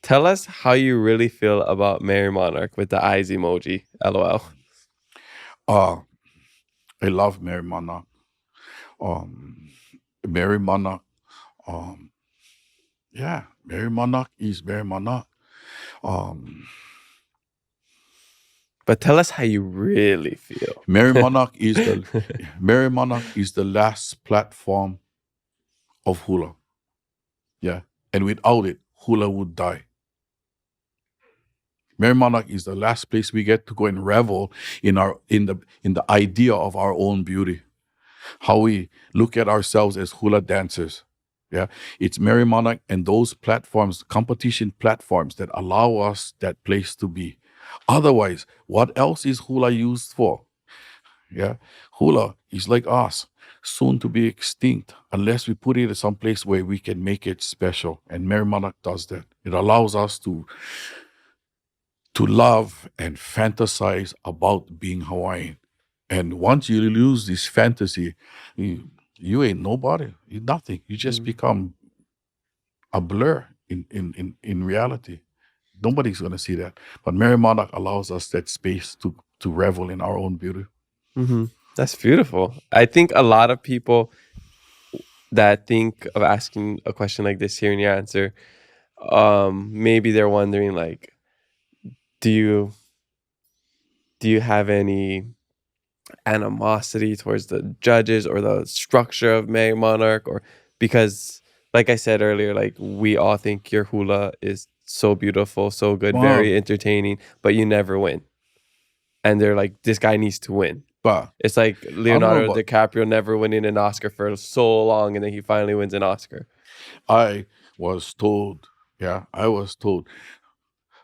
Tell us how you really feel about Merrie Monarch with the eyes emoji. LOL. Uh, I love Merrie Monarch. Um, Merrie Monarch. Um, yeah, Merrie Monarch is Merrie Monarch. Um, But tell us how you really feel. Merrie Monarch is the Merrie Monarch is the last platform of hula. Yeah, and without it, hula would die. Merrie Monarch is the last place we get to go and revel in the idea of our own beauty. How we look at ourselves as hula dancers. Yeah, it's Merrie Monarch and those platforms, competition platforms that allow us that place to be. Otherwise, what else is hula used for? Yeah, hula is like us, soon to be extinct unless we put it in some place where we can make it special. And Merrie Monarch does that. It allows us to love and fantasize about being Hawaiian. And once you lose this fantasy, you ain't nobody. You're nothing. You just become a blur in reality. Nobody's gonna see that. But Merrie Monarch allows us that space to revel in our own beauty. Mm-hmm. That's beautiful. I think a lot of people that think of asking a question like this, hearing your answer, maybe they're wondering like, do you have any animosity towards the judges or the structure of Merrie Monarch? Or because like I said earlier, like we all think your hula is so beautiful, so good, Wow. very entertaining, but you never win. And they're like, this guy needs to win. But It's like I don't know Leonardo about DiCaprio never winning an Oscar for so long, and then he finally wins an Oscar. I was told, yeah, I was told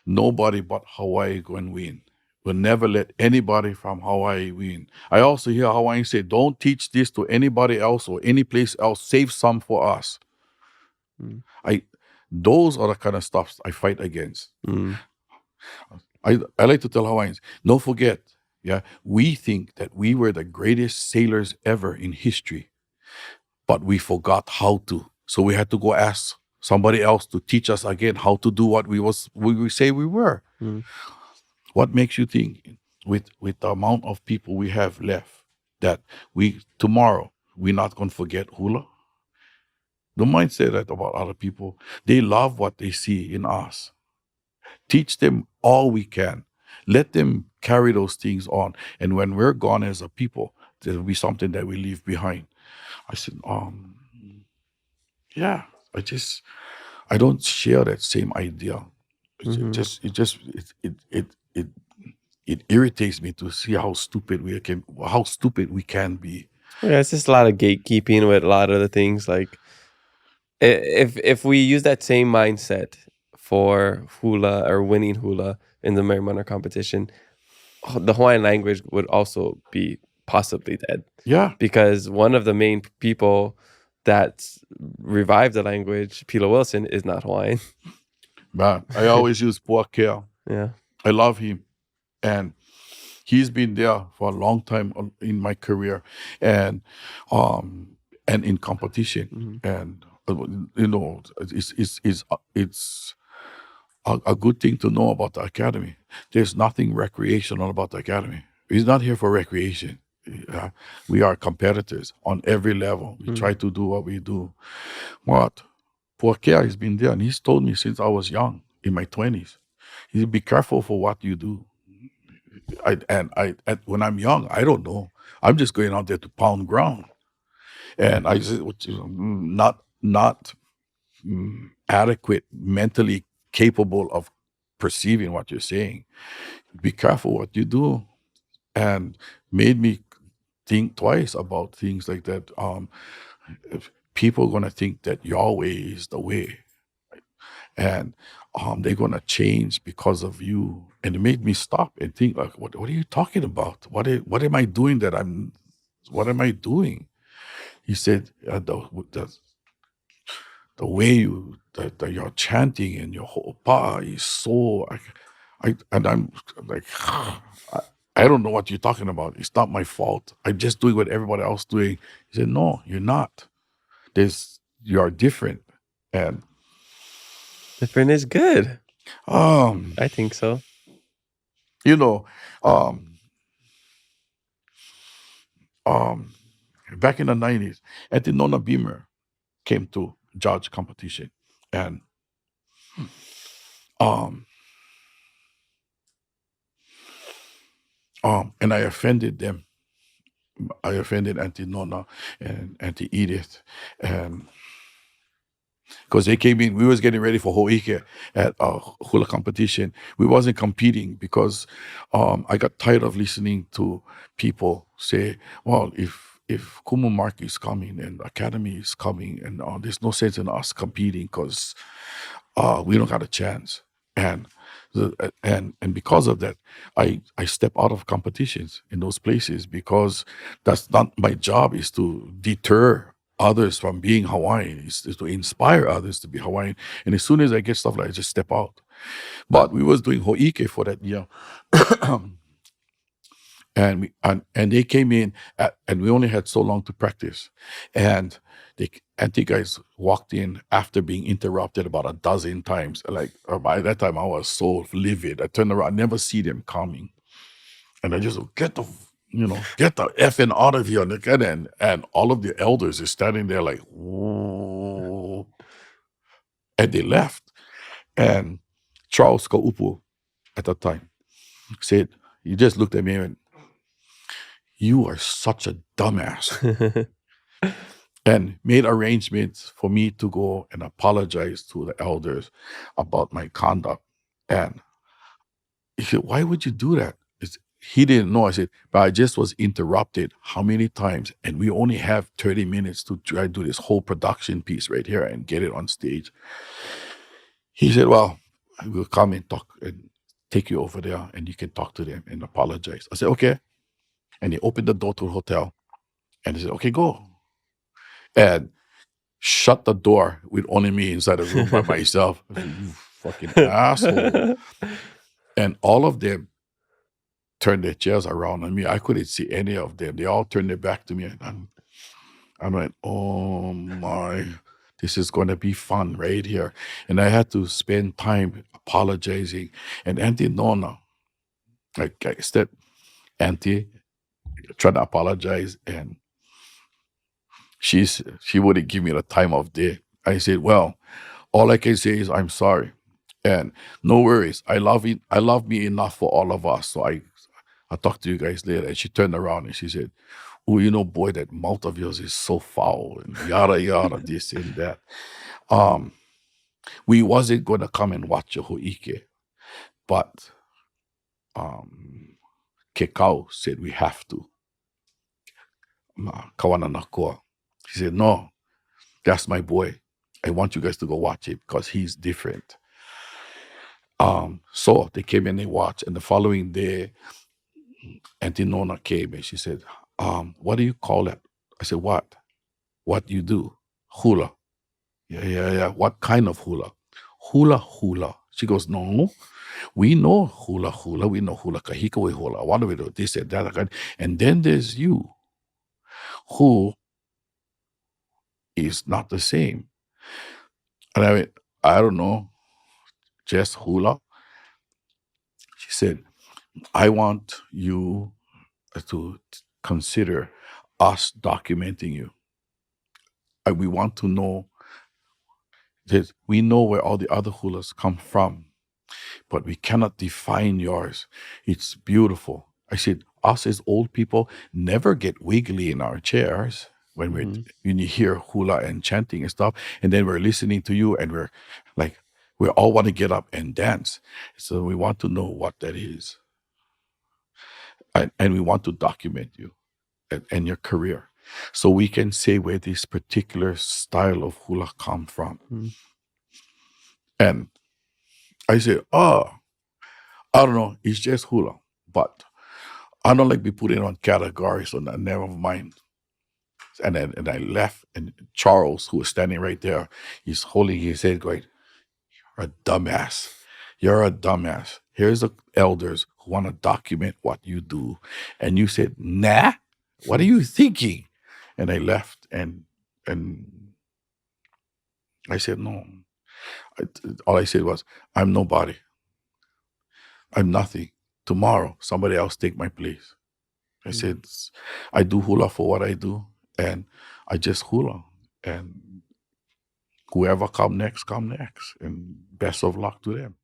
nobody but Hawaii going win. We'll never let anybody from Hawaii win. I also hear Hawaiians say, don't teach this to anybody else or any place else. Save some for us. Mm. I those are the kind of stuff I fight against. Mm. I like to tell Hawaiians, don't forget, yeah, we think that we were the greatest sailors ever in history, but we forgot how to. So we had to go ask somebody else to teach us again how to do what we say we were. Mm. What makes you think with the amount of people we have left that we tomorrow we're not gonna forget hula? Don't mind say that about other people. They love what they see in us. Teach them all we can. Let them carry those things on. And when we're gone as a people, there'll be something that we leave behind. I said, yeah, I don't share that same idea. Mhm. It irritates me to see how stupid we can be. Yeah, it's just a lot of gatekeeping with a lot of the things. Like, if we use that same mindset for hula or winning hula in the Merrie Monarch competition, the Hawaiian language would also be possibly dead, Yeah, because one of the main people that revived the language, Pilo Wilson, is not Hawaiian. but I always use poor care. Yeah. I love him, and he's been there for a long time in my career, and in competition, Mhm. and it's a good thing to know about the academy. There's nothing recreational about the academy. He's not here for recreation. We are competitors on every level. We Mhm. try to do what we do. What? Porquer has been there, and he's told me since I was young, in my 20s. He said, be careful for what you do. When I'm young, I don't know. I'm just going out there to pound ground. And I said, not adequate, mentally capable of perceiving what you're saying. Be careful what you do. And made me think twice about things like that. If people are gonna think that your way is the way, and they're gonna change because of you. And it made me stop and think, like, what are you talking about? What am I doing that I'm? What am I doing? He said, the way that you're chanting and your whole pa is so. And I'm like, I don't know what you're talking about. It's not my fault. I'm just doing what everybody else doing. He said, no, you're not. You are different. And Different is good. Um, I think so. you know, um, um, back in the 90s, Antinona Beamer came to judge competition, and um, and I offended them. I offended Auntie Nona and Auntie Edith, and because they came in, we was getting ready for Ho'ike at a hula competition. We wasn't competing because I got tired of listening to people say, "Well, if Kumu Mark is coming and the Academy is coming, and there's no sense in us competing because we don't got a chance." And and because of that, I step out of competitions in those places because that's not my job. Is to deter others from being Hawaiian. Is to inspire others to be Hawaiian. And as soon as I get stuff like that, I just step out. But we was doing Ho'ike for that year. And they came in and we only had so long to practice, and the anti guys walked in after being interrupted about a dozen times. Like by that time I was so livid. I turned around, I never see them coming, and I just get the get the effing out of here. And all of the elders are standing there like, "Whoa," and they left. And Charles Kaupu at that time said, he just looked at me and, "You are such a dumbass," and made arrangements for me to go and apologize to the elders about my conduct. And he said, "Why would you do that?" He didn't know. I said, "But I just was interrupted how many times? And we only have 30 minutes to try to do this whole production piece right here and get it on stage." He said, "Well, I will come and talk and take you over there and you can talk to them and apologize." I said, "Okay." And he opened the door to the hotel and he said, "Okay, go." And shut the door with only me inside the room by myself. I said, "You fucking asshole." And all of them turned their chairs around on me. I couldn't see any of them. They all turned their back to me. And I'm like, "Oh my, this is going to be fun right here." And I had to spend time apologizing. And Auntie Nona, like I said, Auntie tried to apologize, and she wouldn't give me the time of day. I said, "Well, all I can say is I'm sorry. And no worries. I love it. I love me enough for all of us. So I'll talk to you guys later." And she turned around and she said, "Oh, boy, that mouth of yours is so foul," and yada yada, this and that. Um, we wasn't gonna come and watch your Ho'ike, but um Kekau said we have to. Kawana Nakoa. She said, "No, that's my boy. I want you guys to go watch it because he's different." So they came and they watched, and the following day, Auntie Nona came and she said, "What do you call it?" I said, "What? What you do?" "Hula." "Yeah, yeah, yeah. What kind of hula?" "Hula hula." She goes, "No, we know hula hula. We know hula kahika we hula. What do we do? This and that. Again. And then there's you, who is not the same." And I went, "I don't know, just hula." She said, "I want you to consider us documenting you. We want to know that we know where all the other hulas come from, but we cannot define yours. It's beautiful." I said, "Us as old people never get wiggly in our chairs Mhm. when you hear hula and chanting and stuff, and then we're listening to you and we're like, we all want to get up and dance. So we want to know what that is, and we want to document you and your career, so we can say where this particular style of hula come from." Mhm. And I say, "Oh, I don't know, it's just hula, but I don't like be put in on categories, so never mind." And I left, and Charles, who was standing right there, he's holding his head, going, "You're a dumbass. You're a dumbass. Here's the elders who want to document what you do, and you said, nah. What are you thinking?" And I left, and I said, "No." All I said was, "I'm nobody. I'm nothing. Tomorrow, somebody else take my place. I Mm. said, I do hula for what I do, and I just hula. And whoever come next, and best of luck to them.